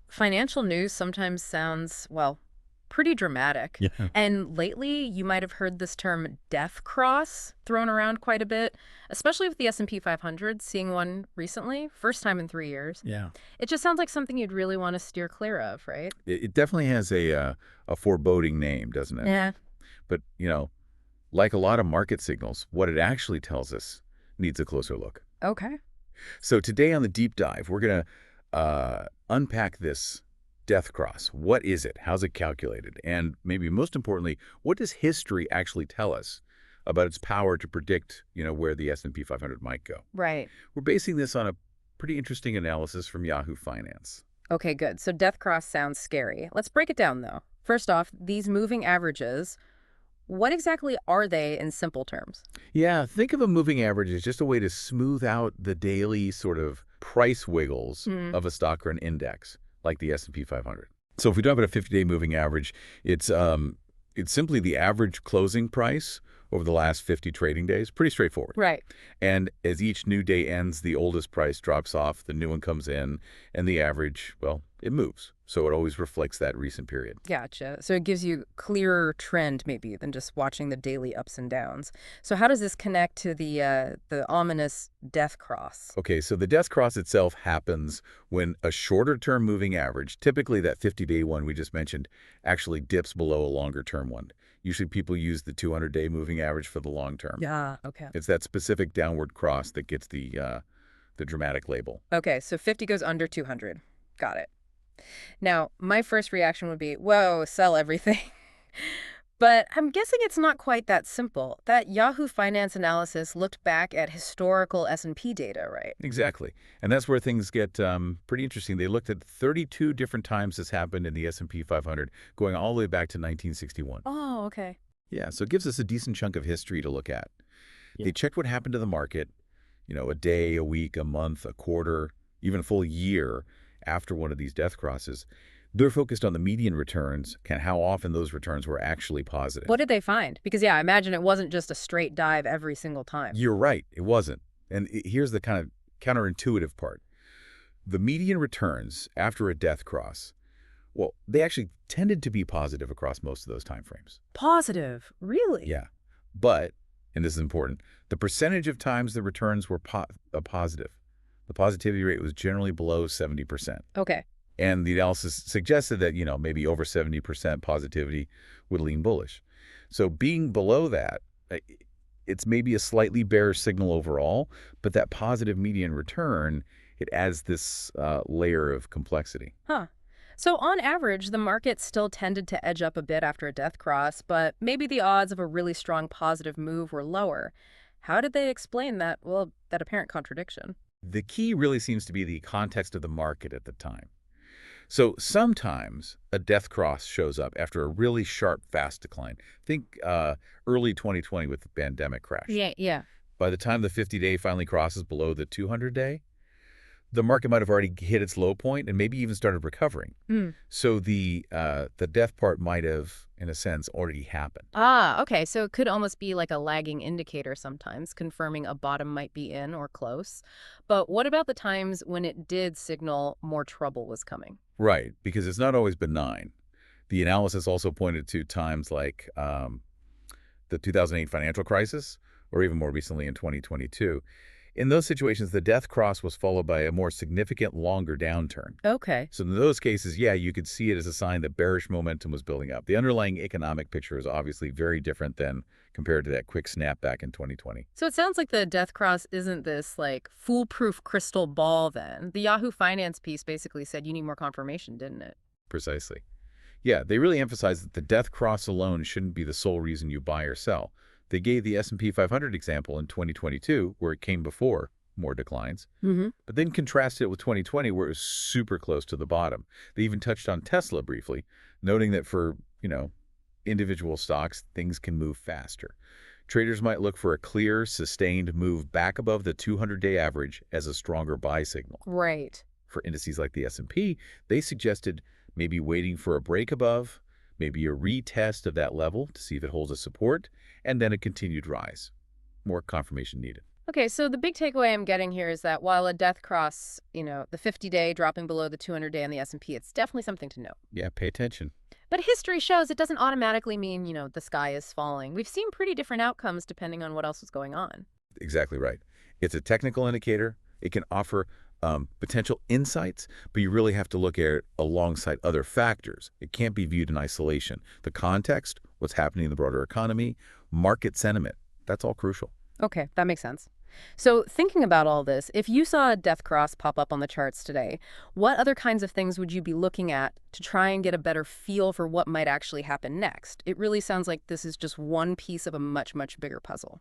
Financial news sometimes sounds, well, pretty dramatic. Yeah. And lately, you might have heard this term death cross thrown around quite a bit, especially with the S&P 500, seeing one recently, first time in 3 years. Yeah. It just sounds like something you'd really want to steer clear of, right? It definitely has a foreboding name, doesn't it? Yeah. But, like a lot of market signals, what it actually tells us needs a closer look. Okay. So today on the deep dive, we're going to unpack this death cross. What is it? How's it calculated? And maybe most importantly, what does history actually tell us about its power to predict, where the S&P 500 might go? Right. We're basing this on a pretty interesting analysis from Yahoo Finance. Okay, good. So death cross sounds scary. Let's break it down, though. First off, these moving averages, what exactly are they in simple terms? Yeah, think of a moving average as just a way to smooth out the daily sort of price wiggles Hmm. of a stock or an index, like the S&P 500. So if we talk about a 50-day moving average, it's simply the average closing price over the last 50 trading days. Pretty straightforward. Right. And as each new day ends, the oldest price drops off, the new one comes in, and the average, well, it moves. So it always reflects that recent period. Gotcha. So it gives you clearer trend maybe than just watching the daily ups and downs. So how does this connect to the ominous death cross? Okay, so the death cross itself happens when a shorter-term moving average, typically that 50-day one we just mentioned, actually dips below a longer-term one. Usually people use the 200-day moving average for the long term. Yeah, okay. It's that specific downward cross that gets the dramatic label. Okay, so 50 goes under 200. Got it. Now, my first reaction would be, whoa, sell everything. But I'm guessing it's not quite that simple. That Yahoo Finance analysis looked back at historical S&P data, right? Exactly. And that's where things get pretty interesting. They looked at 32 different times this happened in the S&P 500, going all the way back to 1961. Oh, okay. Yeah, so it gives us a decent chunk of history to look at. They checked what happened to the market, a day, a week, a month, a quarter, even a full year after one of these death crosses. They're focused on the median returns and how often those returns were actually What positive. did they find? Because, yeah, I imagine it wasn't just a straight dive every single time. You're right, it wasn't. And here's the kind of counterintuitive part. The median returns after a death cross, well, they actually tended to be positive across most of those time frames. Positive. Really? Yeah. But, and this is important, the percentage of times the returns were positive, the positivity rate was generally below 70%. Okay. And the analysis suggested that, maybe over 70% positivity would lean bullish. So being below that, it's maybe a slightly bearish signal overall, but that positive median return, it adds this layer of complexity. Huh. So on average, the market still tended to edge up a bit after a death cross, but maybe the odds of a really strong positive move were lower. How did they explain that, well, that apparent contradiction? The key really seems to be the context of the market at the time. So sometimes a death cross shows up after a really sharp, fast decline. Think early 2020 with the pandemic crash. Yeah. By the time the 50-day finally crosses below the 200-day, the market might have already hit its low point and maybe even started recovering. Mm. So the death part might have, in a sense, already happened. Ah, okay. So it could almost be like a lagging indicator sometimes, confirming a bottom might be in or close. But what about the times when it did signal more trouble was coming? Right, because it's not always benign. The analysis also pointed to times like the 2008 financial crisis, or even more recently in 2022. In those situations, the death cross was followed by a more significant, longer downturn. Okay. So in those cases, yeah, you could see it as a sign that bearish momentum was building up. The underlying economic picture is obviously very different than compared to that quick snapback in 2020. So it sounds like the death cross isn't this like foolproof crystal ball then. The Yahoo Finance piece basically said you need more confirmation, didn't it? Precisely. Yeah, they really emphasized that the death cross alone shouldn't be the sole reason you buy or sell. They gave the S&P 500 example in 2022, where it came before more declines, Mm-hmm. but then contrasted it with 2020, where it was super close to the bottom. They even touched on Tesla briefly, noting that for, individual stocks, things can move faster. Traders might look for a clear, sustained move back above the 200-day average as a stronger buy signal. Right. For indices like the S&P, they suggested maybe waiting for a break above, maybe a retest of that level to see if it holds a support, and then a continued rise. More confirmation needed. Okay, so the big takeaway I'm getting here is that while a death cross, the 50-day dropping below the 200-day on the S&P, it's definitely something to note. Yeah, pay attention. But history shows it doesn't automatically mean, the sky is falling. We've seen pretty different outcomes depending on what else is going on. Exactly right. It's a technical indicator. It can offer potential insights, but you really have to look at it alongside other factors. It can't be viewed in isolation. The context, what's happening in the broader economy, market sentiment, that's all crucial. Okay, that makes sense. So thinking about all this, if you saw a death cross pop up on the charts today, what other kinds of things would you be looking at to try and get a better feel for what might actually happen next? It really sounds like this is just one piece of a much, much bigger puzzle.